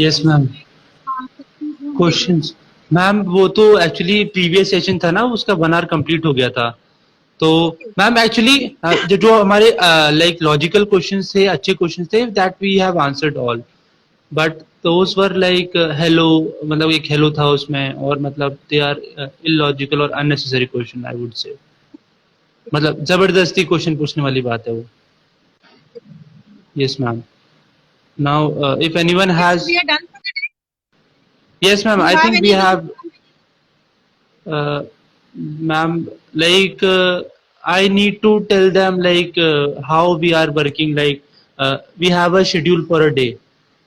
Yes ma'am. Questions ma'am वो तो actually previous session था ना, उसका 1 आवर कंप्लीट हो गया था। तो मैम एक्चुअली जो हमारे लाइक लॉजिकल क्वेश्चंस थे, अच्छे क्वेश्चंस थे, that we have answered all, but those were like hello, मतलब एक हेलो था उसमें, और मतलब दे आर इलॉजिकल और unnecessary question I would say, मतलब जबरदस्ती क्वेश्चन पूछने वाली बात है वो। Yes ma'am. Now if anyone has, We are done for the day. yes ma'am, You I have think we any have ma'am, like I need to tell them like how we are working, like we have a schedule for a day,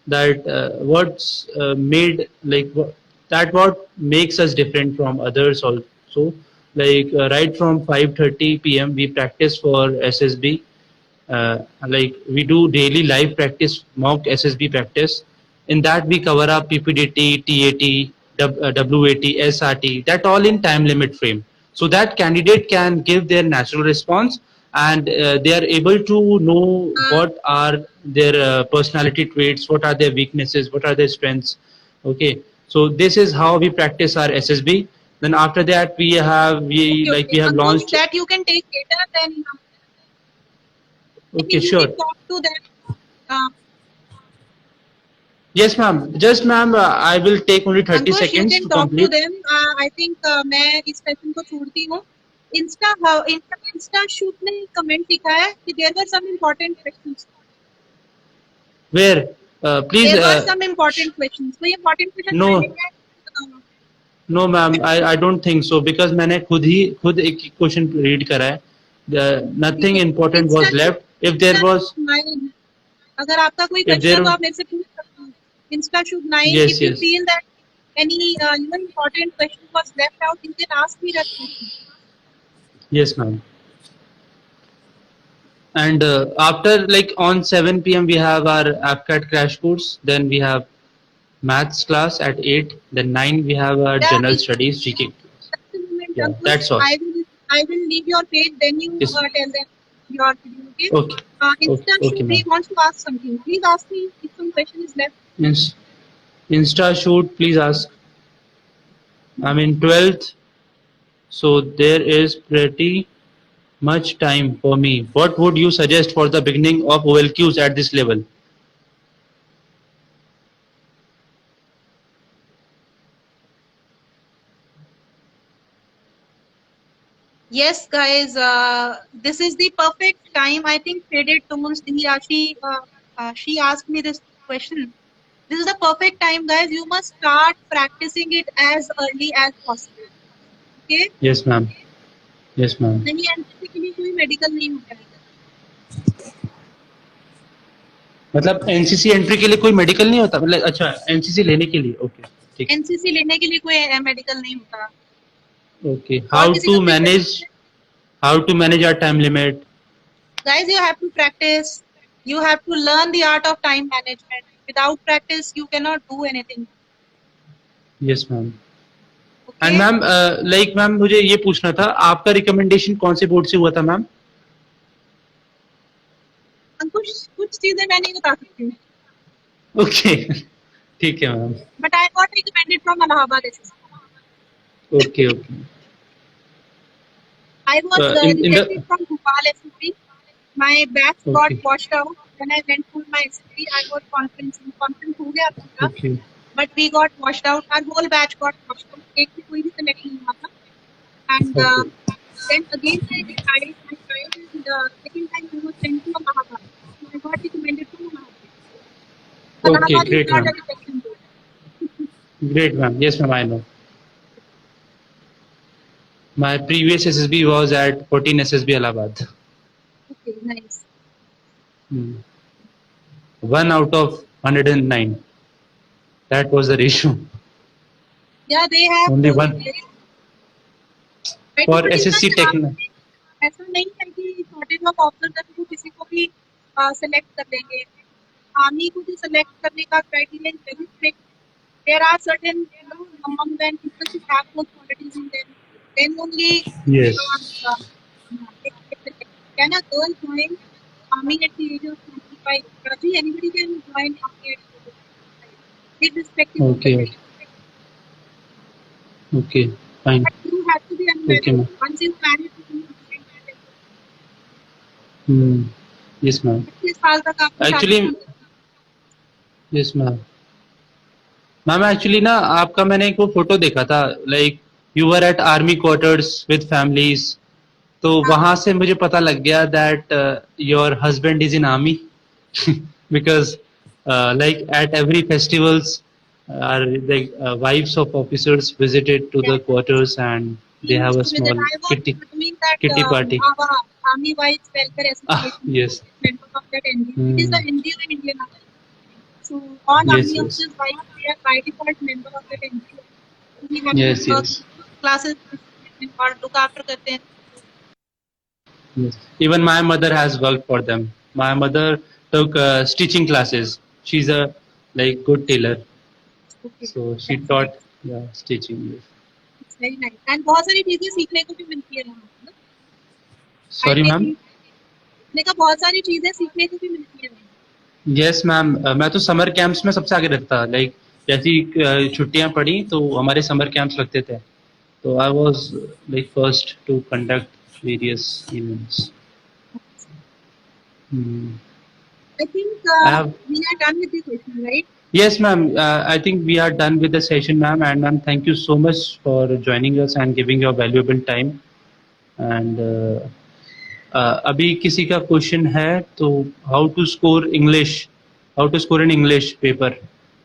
that what's made like that what makes us different from others also, like right from 5:30 p.m. we practice for SSB, like we do daily live practice, mock SSB practice. In that we cover up PPDT, TAT, WAT, SRT, that all in time limit frame. So that candidate can give their natural response, and they are able to know what are their personality traits, what are their weaknesses, what are their strengths. Okay, so this is how we practice our SSB. Then after that we have we have Ankush, launched. that you can take later, then Okay, you can sure. talk to them. Uh, Yes, ma'am. Just ma'am, I will take only 30 Ankush, you seconds can to talk to complete. them. I think मैं इस session को छोड़ती हूँ. Insta shoot ने comment लिखा है कि there were some important questions. Where? Please. There were some important questions. कोई important question No, pending है? no, ma'am. I don't think so, because मैंने खुद एक क्वेश्चन रीड करा है. ठीक Nothing है. important was left. If there Insta was, shoot 9. अगर आपका कोई if क्वेश्चन है तो there, आप मेरे से पूछ सकते हो. Insta shoot 9. yes, If you yes, feel that any important question was left out, you can ask me that question. yes, ma'am. And after like on 7 p.m. we have our AppCat crash course. Then we have maths class at 8. Then 9 we have our Yeah, general studies GK. just a moment, Yeah, Ankush. that's all. I will leave your page. Then you Yes. tell them your schedule. Okay. Okay. Okay. Insta Okay, shoot. ma'am. He wants to ask something. Please ask me if some question is left. Insta shoot, please ask. I'm in 12th, so there is pretty much time for me. What would you suggest for the beginning of OLQs at this level? Yes, guys. This is the perfect time. I think Faded Tones. She asked me this question. This is the perfect time, guys. You must start practicing it as early as possible. Okay? Yes, ma'am. Yes, ma'am. नहीं NCC के लिए कोई medical नहीं होता है. मतलब NCC entry के लिए कोई मेडिकल नहीं होता, मतलब अच्छा एनसीसी लेने के लिए, ओके ठीक. एनसीसी लेने के लिए कोई मेडिकल नहीं होता. ओके, और हाउ किसी टू का कोई मैनेज, question है? How to manage our time limit. Guys, you have to practice. You have to learn the art of time management. Without practice, you cannot do anything. Yes ma'am. And Okay? Ma'am like ma'am मुझे ये पूछना था, आपका recommendation कौन से board से हुआ था मैम? अंकुश, कुछ चीजें मैं नहीं बता सकती हूँ. ओके ठीक है ma'am. But I got recommended from Allahabad SSC. Okay okay. I was in rejected the from Bhopal SSC. My batch got okay, washed out. When I went for my SSC, I was conference हो गया था. okay, But we got washed out. Our whole batch got washed out. एक भी कोई भी select नहीं हुआ था. And okay, then again I tried and the second time I was sent to Allahabad. So I got recommended to Allahabad. okay, Allahabad is great not ma'am, a rejection board. great ma'am. Yes ma'am, I know. My previous SSB was at 14 SSB Allahabad. Okay, nice. 1 out of 109. That was the ratio. Yeah, they have Only one right, for but इतना SSC Tech. ऐसा नहीं है कि shortage of officers को किसी को भी select कर लेंगे. आर्मी को भी सेलेक्ट करने का criteria is very strict. There are certain, among them people who have those qualities in them. Then only Yes. can a girl join army at the age of 25? Raji, anybody can join army at the age of 25. irrespective of the Okay. gender. Okay. Fine. But you have to be unmarried. Okay, ma'am. Once you're married, you can Hmm. Yes, ma'am. 25 साल तक आपकी शादी Actually, नहीं होगी। yes, ma'am. Ma'am actually ना आपका मैंने एक वो फोटो देखा था, like you were at army quarters with families, तो हाँ, वहां से मुझे पता लग गया that your husband is in army because like at every festivals are like wives of officers visited to the yes. quarters and He they have used a to visit. small I was doing that kitty party. our Army Wives Welfare Association, Yes. member of that NGO. It is Hmm. the NGO in Indian Army. So all Yes, Army yes. officers, wives, they are by default member of that NGO. We have Yes, to yes. classes और look after करते हैं। Yes. Even my mother has worked for them. My mother took stitching classes. She's a like good tailor, Okay, so she that's taught nice. stitching. Yes. It's very nice. And बहुत सारी चीजें सीखने को भी मिलती है वहाँ पे ना। I Sorry, think ma'am. मैंने कहा बहुत सारी चीजें सीखने को भी मिलती है वहाँ। Yes, ma'am. मैं तो समर कैंप्स में सबसे आगे रहता था. लाइक जैसी छुट्टियां पड़ी तो हमारे समर कैंप्स लगते थे. तो I was like first to conduct various events. Hmm. I think I have. we are done with the question, right? Yes, ma'am. I think we are done with the session, ma'am. And ma'am, thank you so much for joining us and giving your valuable time. And अभी किसी का question है तो how to score in English paper,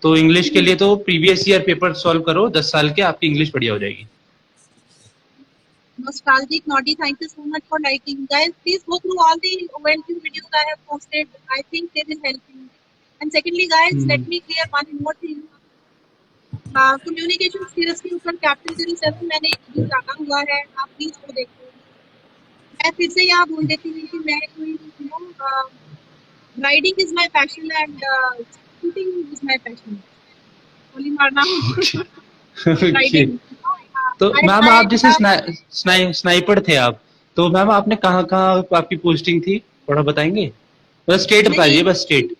तो English के लिए तो previous year paper solve करो 10 साल के, आपकी इंग्लिश बढ़िया हो जाएगी. Nostalgic Naughty, thank you so much for liking. Guys, please go through all the OLQ videos I have posted. I think they will help you. And secondly, guys, let me clear one more thing. Communication skills के ऊपर captain 07 मैंने एक video डाला हुआ है, आप please वो देखो. मैं फिर से यहाँ बोल देती हूँ कि मैं कोई riding is my passion and shooting is my passion. गोली मारना Okay. राइडिंग. तो मैम आप जैसे स्नाइपर थे आप, तो मैम आपने कहाँ कहाँ आपकी पोस्टिंग थी, थोड़ा बताएंगे? बस स्टेट बताइए, बस स्टेट.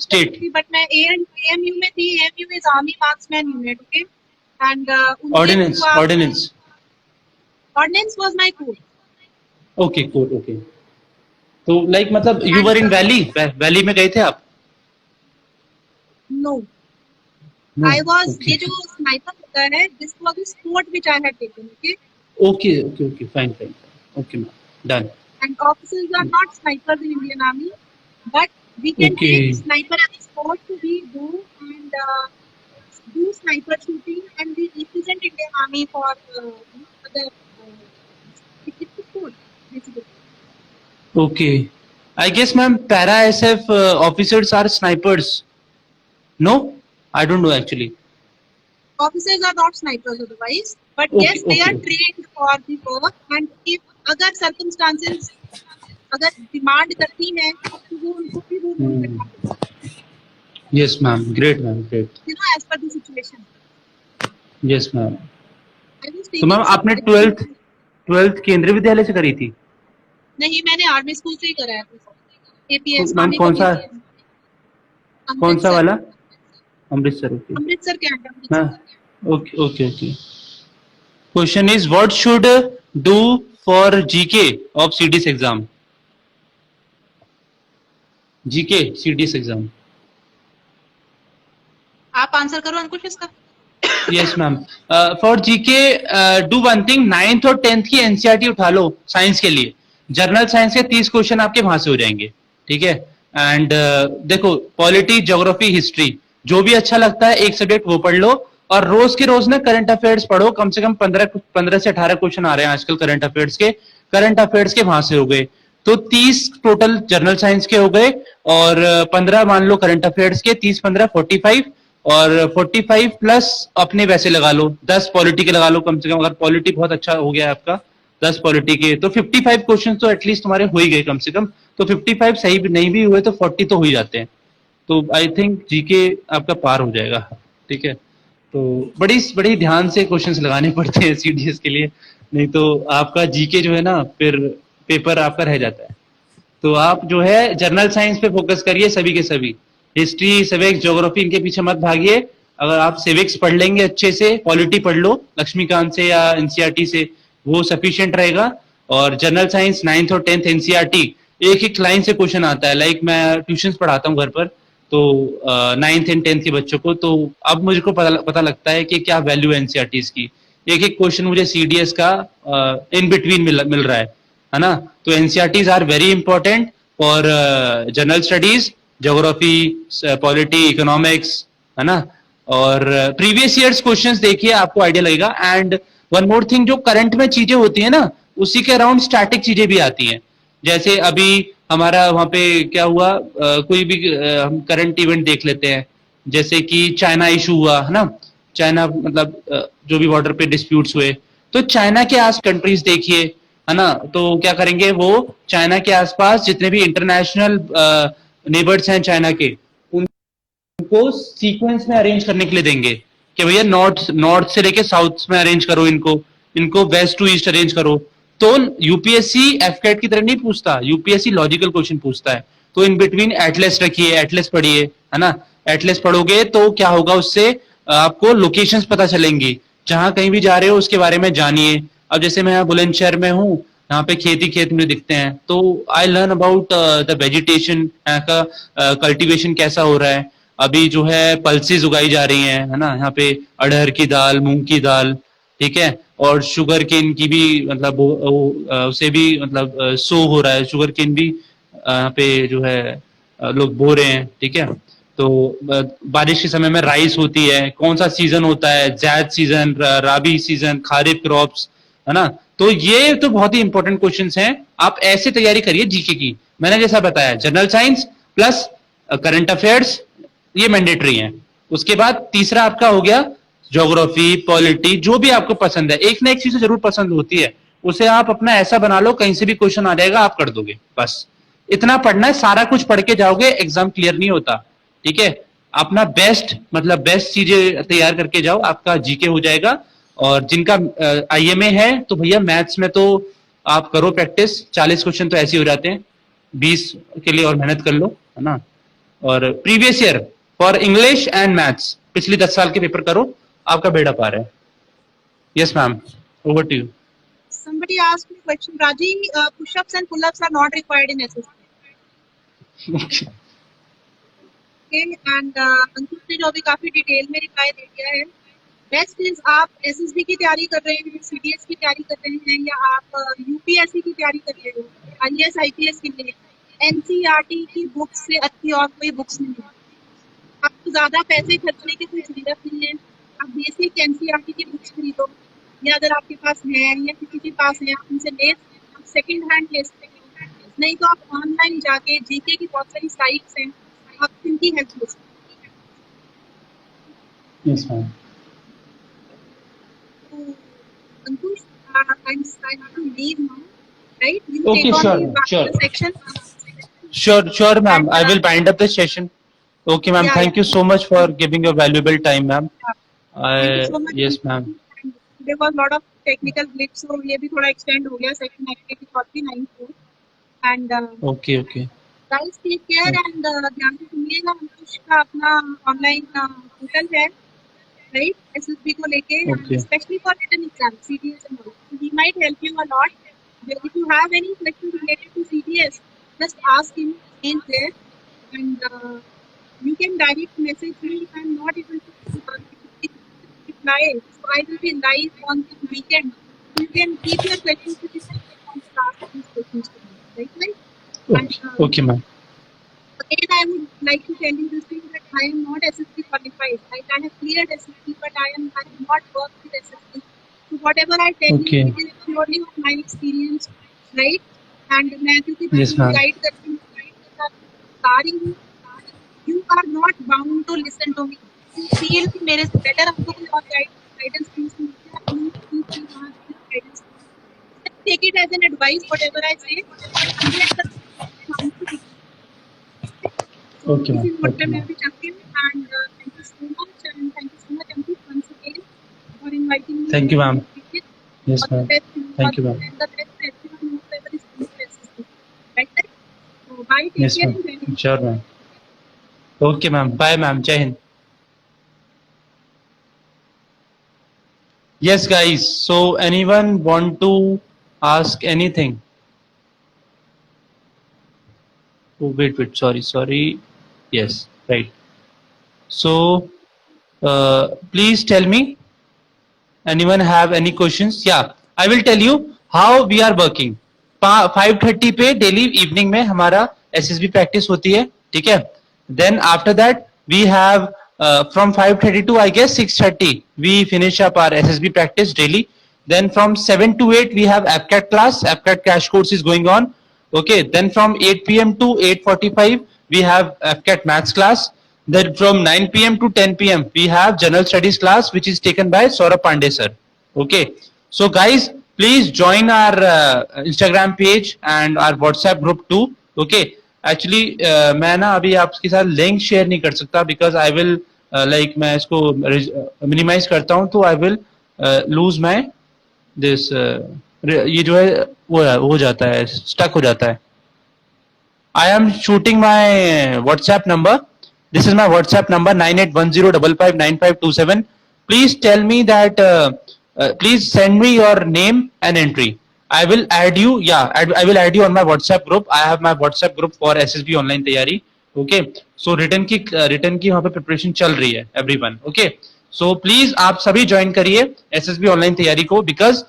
State. बट मैं AMU में थी. AMU is army marksman unit. Okay. And ordnance ordnance was my corps. Okay, corps. Okay. तो लाइक मतलब यू वर इन वैली में गए थे आप? नो, आई वाज, ये जो स्नाइपर होता है, this was the sport which I had taken. Okay. Okay, fine. Okay, ma'am. Done. And officers are not snipers in Indian Army, but we can take sniper as a sport to be do and do sniper shooting, and we represent Indian Army for other. It's a sport, basically. Okay. I guess, ma'am, para SF officers are snipers. No? I don't know actually. Officers are not snipers otherwise, but Okay, yes, they are okay. trained for the work. And if अगर circumstances अगर demand करती है तो वो उनको भी वो role करना पड़ेगा. Yes, ma'am. Great, ma'am. Great. You know, as per the situation. Yes, ma'am. I was तो मैम taking आपने some- 12th केंद्रीय विद्यालय से करी थी? नहीं, मैंने आर्मी स्कूल से ही कराया था. APS. मैम कौन सा अमृतसर. वाला? अमृतसर. ओके. अमृतसर कैंट. हाँ. Okay. Question is, what should do for GK of CDS exam? GK CDS exam. आप आंसर करो अंकुश इसका. Yes, ma'am. For GK, do one thing. 9th और 10th की NCERT उठा लो साइंस के लिए. जनरल साइंस के 30 क्वेश्चन आपके वहां से हो जाएंगे. ठीक है. एंड देखो, पॉलिटी, ज्योग्राफी, हिस्ट्री, जो भी अच्छा लगता है एक सब्जेक्ट वो पढ़ लो, और रोज के रोज ना करंट अफेयर्स पढ़ो. कम से कम 15 से 18 क्वेश्चन आ रहे हैं आजकल करंट अफेयर्स के. करंट अफेयर्स के वहां से हो गए तो 30 टोटल जनरल साइंस के हो गए, और 15 मान लो करंट अफेयर्स के. 30-15 45, और 45 प्लस अपने वैसे लगा लो 10 पॉलिटी के लगा लो कम से कम. अगर पॉलिटी बहुत अच्छा हो गया है आपका 10 पॉलिटी के, तो 55 क्वेश्चन तो एटलीस्ट तुम्हारे हो ही गए कम से कम. तो 55 सही भी नहीं भी हुए तो 40 तो हो ही जाते हैं. तो आई थिंक जीके आपका पार हो जाएगा. ठीक है. तो बड़ी ध्यान से क्वेश्चंस लगाने पड़ते हैं सीडीएस के लिए, नहीं तो आपका जीके जो है ना फिर पेपर आपका रह जाता है. तो आप जो है जनरल साइंस पे फोकस करिए, सभी के सभी. हिस्ट्री, सिविक्स, ज्योग्राफी, इनके पीछे मत भागिए. अगर आप सिविक्स पढ़ लेंगे अच्छे से, पॉलिटी पढ़ लो लक्ष्मीकांत से या एनसीईआरटी से, वो सफिशिएंट रहेगा। और जनरल साइंस 9th और 10th एनसीईआरटी, एक एक लाइन से क्वेश्चन आता है। लाइक मैं ट्यूशंस पढ़ाता हूँ घर पर, तो 9th एंड 10th के बच्चों को, तो अब मुझको पता लगता है कि क्या वैल्यू है एनसीईआरटीज की। एक एक क्वेश्चन मुझे सीडीएस का इन बिटवीन मिल रहा है ना। तो NCERTs are very important for general studies, geography, polity, economics, है ना। और प्रीवियस ईयर्स क्वेश्चंस देखिए, आपको आइडिया लगेगा। एंड वन मोर थिंग, जो करंट में चीजें होती है ना, उसी के अराउंड स्टैटिक चीजें भी आती हैं। जैसे अभी हमारा वहां पे क्या हुआ, कोई भी हम करंट इवेंट देख लेते हैं, जैसे कि चाइना इशू हुआ, है ना। चाइना मतलब जो भी बॉर्डर पे डिस्प्यूट्स हुए, तो चाइना के आस कंट्रीज देखिए, है ना। तो क्या करेंगे, वो चाइना के आसपास जितने भी इंटरनेशनल नेबर्स हैं चाइना के, उनको सीक्वेंस में अरेंज करने के लिए देंगे कि भैया नॉर्थ नॉर्थ से लेके साउथ में अरेंज करो, इनको इनको वेस्ट टू ईस्ट अरेंज करो। तो यूपीएससी एफकेट की तरह नहीं पूछता, यूपीएससी लॉजिकल क्वेश्चन पूछता है। तो इन बिटवीन एटलस रखिए, एटलस पढ़िए, है ना। एटलस पढ़ोगे तो क्या होगा, उससे आपको लोकेशंस पता चलेंगी, जहां कहीं भी जा रहे हो उसके बारे में जानिए। अब जैसे मैं बुलंदशहर में हूँ, यहाँ पे खेती खेत मुझे दिखते हैं, तो I learn about the vegetation, यहाँ का कल्टीवेशन कैसा हो रहा है। अभी जो है पल्सेस उगाई जा रही हैं, है ना, यहाँ पे अड़हर की दाल, मूंग की दाल, ठीक है। और शुगर केन की भी मतलब उसे भी मतलब सो हो रहा है, शुगर केन भी यहाँ पे जो है लोग बो रहे हैं, ठीक है। तो बारिश के समय में राइस होती है, कौन सा सीजन होता है, जैद सीजन, राबी सीजन, खारिफ क्रॉप्स, है ना। तो ये तो बहुत ही इंपॉर्टेंट क्वेश्चंस हैं। आप ऐसे तैयारी करिए जीके की, मैंने जैसा बताया general science plus current affairs, ये मैंडेटरी है। उसके बाद तीसरा आपका हो गया ज्योग्राफी, पॉलिटी, जो भी आपको पसंद है, एक ना एक चीज जरूर पसंद होती है, उसे आप अपना ऐसा बना लो, कहीं से भी क्वेश्चन आ जाएगा आप कर दोगे, बस इतना पढ़ना है। सारा कुछ पढ़ के जाओगे, एग्जाम क्लियर नहीं होता, ठीक है। अपना बेस्ट मतलब बेस्ट चीजें तैयार करके जाओ, आपका जीके हो जाएगा। और जिनका आईएमए है, तो भैया मैथ्स में तो आप करो प्रैक्टिस, 40 क्वेश्चन तो ऐसे ही हो जाते हैं, 20 के लिए और मेहनत कर लो, है ना। और previous year for English and maths पिछली 10 साल के पेपर करो, आपका बेड़ा पार है। Yes ma'am, over to you. Somebody asked me a question, Raji, push-ups and pull-ups are not required in SSC. Okay, and अंकुश ने जो अभी काफी डिटेल में रिप्लाई दे दिया है। बेस्ट इज आप एसएसबी की तैयारी कर रहे हैं, सीडीएस की तैयारी कर रहे हैं, या आप यूपीएससी की तैयारी कर रहे हो, आईएएस आईपीएस के लिए, एनसीईआरटी की बुक्स से अच्छी और कोई बुक्स नहीं है। आपको ज्यादा पैसे खर्चने की कोई जरूरत नहीं है। आप बेसिक एनसीईआरटी की बुक्स खरीदो, या अगर आपके पास है या किसी के पास है आप उनसे ले, आप सेकंड हैंड ले सकते हो। नहीं तो आप ऑनलाइन जाके जीके की बहुत सारी साइट्स हैं, आप उनकी हेल्प ले सकते यस मैम। हो। अंकुश, I have to leave now, right? You Okay, take on sure, the back sure. the section. Sure ma'am, And I will wind up the session. Okay ma'am, yeah, thank you so much for giving your valuable time ma'am. thank you so much. Yes ma'am. There was a lot of technical glitch, so ये भी थोड़ा extend हो गया section activity 49 को. And Okay. guys, take care and ध्यान से सुनिएगा। अंकुश का अपना ऑनलाइन पोर्टल है, right? SSB को लेके, Okay. especially for written exam, CDS and all. So he might help you a lot. If you have any questions related to CDS, just ask him in there, and you can direct message me. If I'm not able to reply, so I will be live on the weekend. You can keep your questions to this and ask these questions to me, right? And Okay ma'am. again, I would like to tell you this thing, that I am not SSC qualified. Like, I have cleared SSC, but I am not worked with SSC. So whatever I tell Okay. you, it is purely of my experience, right? And मैं क्योंकि Yes, बच्चों को ma'am. guide करती हूँ, guide के साथ बता रही हूँ, you are not bound to listen to me. You feel कि मेरे से better आपको कोई और guidance नहीं मिलता, you feel वहाँ से guidance. Just take it as an advice, whatever I say, but 100% Okay this ma'am. is what Okay I'm ma'am. having champion, and thank you so much, and thank you so much, Ankit, once again for inviting me. Thank you ma'am. Yes All the ma'am. best, Thank you ma'am. and the best to everyone whoever is doing this. Right? So bye, take Yes care, ma'am. and thank you. Sure ma'am. Okay ma'am. Bye ma'am. Jai Hind. Yes, guys. So anyone want to ask anything? Oh, wait. Sorry. Yes, right. So please tell me. Anyone have any questions? Yeah, I will tell you how we are working. 5:30 पे daily evening में हमारा SSB practice होती है, ठीक है. Then after that we have from 5:30 to I guess 6:30 we finish up our SSB practice daily. Then from 7 to 8 we have AppCat class. AppCat crash course is going on. Okay. Then from 8 p.m. to 8:45 we have AppCat maths class. Then from 9 p.m. to 10 p.m. we have general studies class which is taken by Saurabh Pandey sir. Okay. So guys, please join our Instagram page and our WhatsApp group too. Okay. Actually मैं ना अभी आपके साथ link share नहीं कर सकता because I will like मैं इसको मिनिमाइज करता हूँ तो I will lose my this ये जो है वो हो जाता है, स्टक हो जाता है. I am shooting my WhatsApp number. This is my WhatsApp number 9810559527. Please tell me that please send me your name and entry. I will add you. Yeah, I will add you on my WhatsApp group. I have my WhatsApp group for SSB online तैयारी. Okay. So written की वहाँ पे preparation चल रही है everyone. Okay. So please आप सभी join करिए SSB online तैयारी को because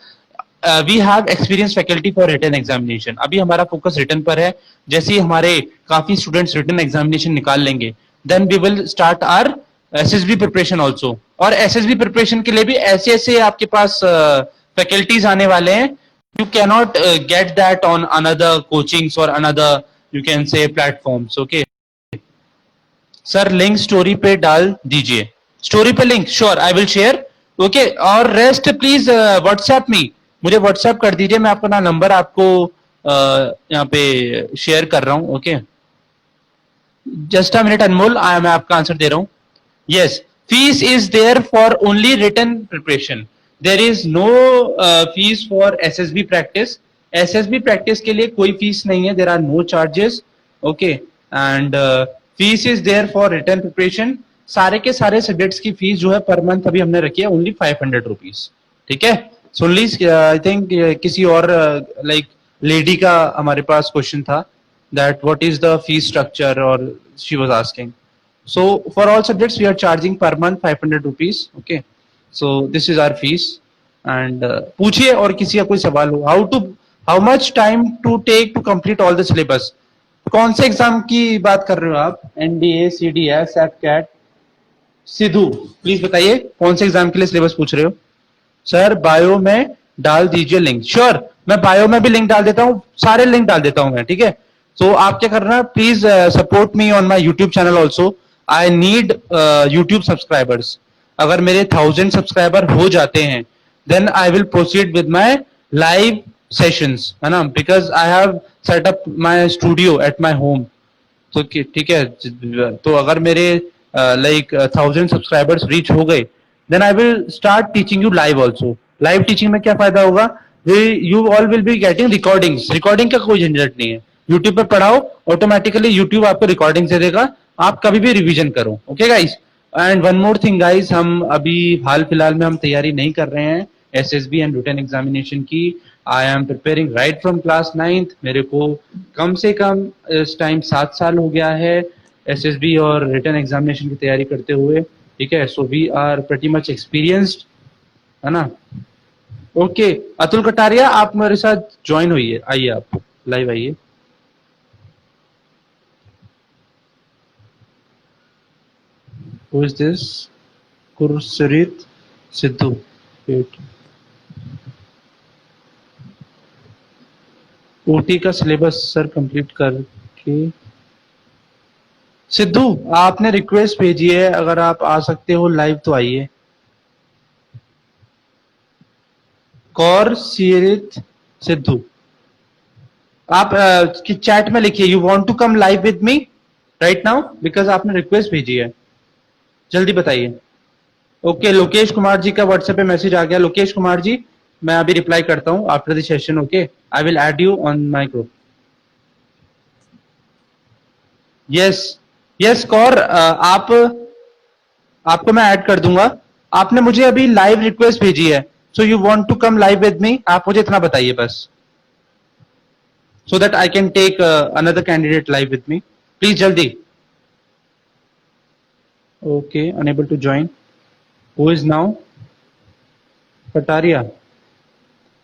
we have experience faculty for written examination. अभी हमारा फोकस रिटन पर है. जैसे ही हमारे काफी स्टूडेंट्स रिटन एग्जामिनेशन निकाल लेंगे then we will start our SSB preparation also. और एसएसबी प्रिपरेशन के लिए भी ऐसे ऐसे आपके पास फैकल्टीज आने वाले हैं. You can not get that on another coachings और another you can say platforms. Okay sir link story पे डाल दीजिए. स्टोरी पे link sure I will share. Okay और रेस्ट प्लीज व्हाट्सएप मी. मुझे व्हाट्सएप कर दीजिए. मैं अपना नंबर आपको यहाँ पे शेयर कर रहा हूँ. Okay just a minute Anmol. मैं आपका आंसर दे रहा हूँ. Yes fees is there for only written preparation. There is no fees for SSB practice. SSB practice के लिए कोई फीस नहीं है. There are no charges. Okay and fees is there for written preparation. सारे के सारे सब्जेक्ट्स की fees जो है पर मंथ अभी हमने रखी है ओनली 500 रुपीज. ठीक है. सुनली आई थिंक किसी और लाइक लेडी का हमारे पास क्वेश्चन था that what is the fees structure और she was asking. So for all subjects we are charging per month 500 rupees. Okay so this is our fees and पूछिए और किसी का कोई सवाल हो. How much time to take to complete all the syllabus. कौन से एग्जाम की बात कर रहे हो आप? NDA, CDS, AFCAT? Sidhu please बताइए कौन से एग्जाम के लिए सिलेबस पूछ रहे हो? सर बायो में डाल दीजिए लिंक. श्योर मैं बायो में भी लिंक डाल देता हूँ. सारे लिंक डाल देता हूँ मैं. ठीक है. सो आप क्या करना please support me on my YouTube channel also. I need YouTube subscribers. अगर मेरे 1000 सब्सक्राइबर हो जाते हैं then I will proceed with my live sessions है ना. Because I have set up my studio at my home. तो ठीक है. तो अगर मेरे लाइक 1000 सब्सक्राइबर्स रीच हो गए then I will start teaching you live also. Live teaching में क्या फायदा होगा? You all will be getting recordings. Recording का कोई झंझट नहीं है. YouTube पे पढ़ाओ ऑटोमेटिकली YouTube आपको रिकॉर्डिंग दे देगा. आप कभी भी रिवीजन करो. Okay guys. And one more thing guys, हम अभी हाल फिलहाल में हम तैयारी नहीं कर रहे हैं एसएसबी एंड रिटन एग्जामिनेशन की. I am preparing right from class 9th. मेरे को कम से कम इस टाइम 7 साल हो गया है एसएसबी और रिटन एग्जामिनेशन की तैयारी करते हुए. ठीक है. So we are pretty much experienced है ना. ओके अतुल कटारिया आप मेरे साथ ज्वाइन होइए. आइए आप लाइव आइए. Who is this? Gursreet Sidhu. OT का सिलेबस सर कंप्लीट करके. सिद्धू आपने रिक्वेस्ट भेजी है. अगर आप आ सकते हो लाइव तो आइए. कौर सीरित सिद्धू आप चैट में लिखिए you want to come live with me right now because आपने रिक्वेस्ट भेजी है. जल्दी बताइए. ओके लोकेश कुमार जी का व्हाट्सएप पे मैसेज आ गया. लोकेश कुमार जी मैं अभी रिप्लाई करता हूँ after the session. Okay I will add you on my group. Yes Kaur आपको मैं ऐड कर दूंगा. आपने मुझे अभी लाइव रिक्वेस्ट भेजी है So you want to come live with me? आप मुझे इतना बताइए बस, so that I can take another candidate live with me. Please jaldi. Okay, unable to join. Who is now? Kataria.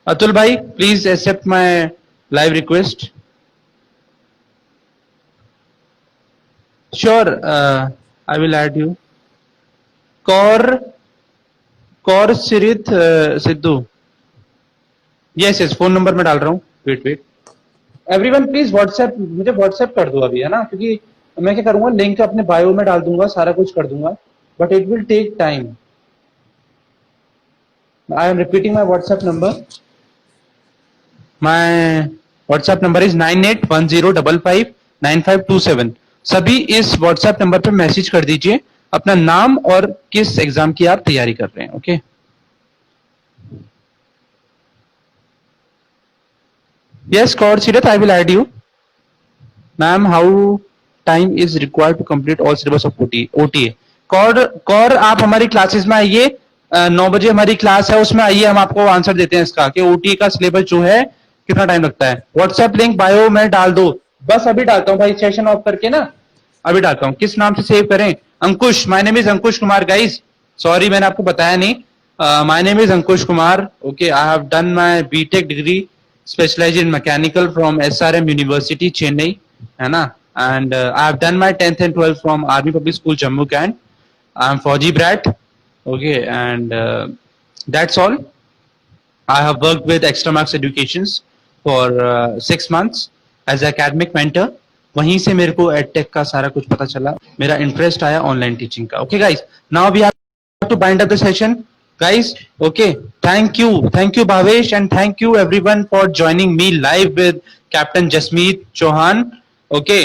Atul bhai, please accept my live request. Sure, I will add you. Kaur Sirit Sidhu. Yes, yes, phone number मैं डाल रहा हूँ. Wait. Everyone please WhatsApp, मुझे WhatsApp कर दो अभी, है ना, क्योंकि मैं क्या करूंगा, लिंक अपने बायो में डाल दूंगा, सारा कुछ कर दूंगा, but it will take time. I am repeating my WhatsApp number. My WhatsApp number is 9810559527. सभी इस व्हाट्सएप नंबर पे मैसेज कर दीजिए अपना नाम और किस एग्जाम की आप तैयारी कर रहे हैं. Okay Yes, Kaur Sirat, I will add you. Ma'am, how time is required to complete all syllabus of OTA? Kaur आप हमारी क्लासेस में आइए, 9 बजे हमारी क्लास है, उसमें आइए, हम आपको आंसर देते हैं इसका कि OTA का सिलेबस जो है कितना टाइम लगता है. व्हाट्सएप लिंक बायो में डाल दो, बस अभी डालता हूँ भाई, सेशन ऑफ करके ना अभी डालता हूँ. किस नाम से सेव करें? Ankush. My name is Ankush Kumar guys. Sorry मैंने आपको बताया नहीं. My name is Ankush Kumar. Okay, I have done my BTech degree specialized in mechanical from SRM University, Chennai, है ना, and I have done my 10th and 12th from Army Public School, Jammu Can. I am Fauji brat, okay, and that's all. I have worked with Extra Marks Educations for 6 months as academic mentor. वहीं से मेरे को edtech का सारा कुछ पता चला, मेरा इंटरेस्ट आया ऑनलाइन टीचिंग का. Okay guys, now we have to bind up the session. Guys, okay, thank you Bhavesh, and thank you everyone for joining me live with Captain Jasmeet Chauhan. Okay,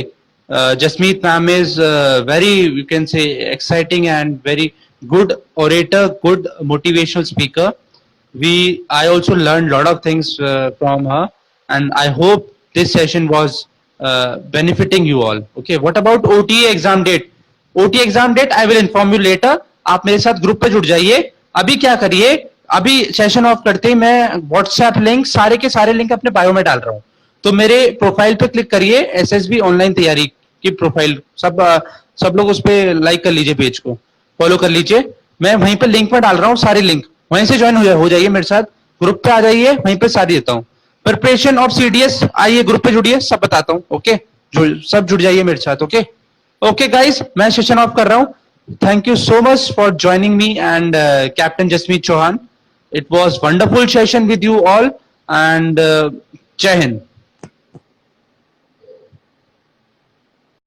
Jasmeet ma'am is very, you can say, exciting and very good orator, good motivational speaker. I also learned a lot of things from her, and I hope this session was benefiting you all. Okay, what about OTA exam date? OTA exam date I will inform you later. आप मेरे साथ group पे जुड़ जाइए. अभी क्या करिए, अभी सेशन ऑफ करते ही मैं व्हाट्सएप लिंक, सारे के सारे लिंक अपने बायो में डाल रहा हूं, तो मेरे प्रोफाइल पे क्लिक करिए, एसएसबी ऑनलाइन तैयारी की प्रोफाइल, सब लोग उस पे लाइक कर लीजिए, पेज को फॉलो कर लीजिए. मैं वहीं पे लिंक में डाल रहा हूँ सारे लिंक, वहीं से ज्वाइन हो जाइए मेरे साथ, ग्रुप पे आ जाइए, वहीं पे सारी देता हूँ. प्रिपरेशन ऑफ सीडीएस, आइए ग्रुप पे जुड़िए, सब बताता हूँ. ओके, सब जुड़ जाइए मेरे साथ. ओके गाइज, मैं सेशन ऑफ कर रहा हूँ. Thank you so much for joining me and Captain Jasmeet Chauhan. It was wonderful session with you all, and Jai Hind.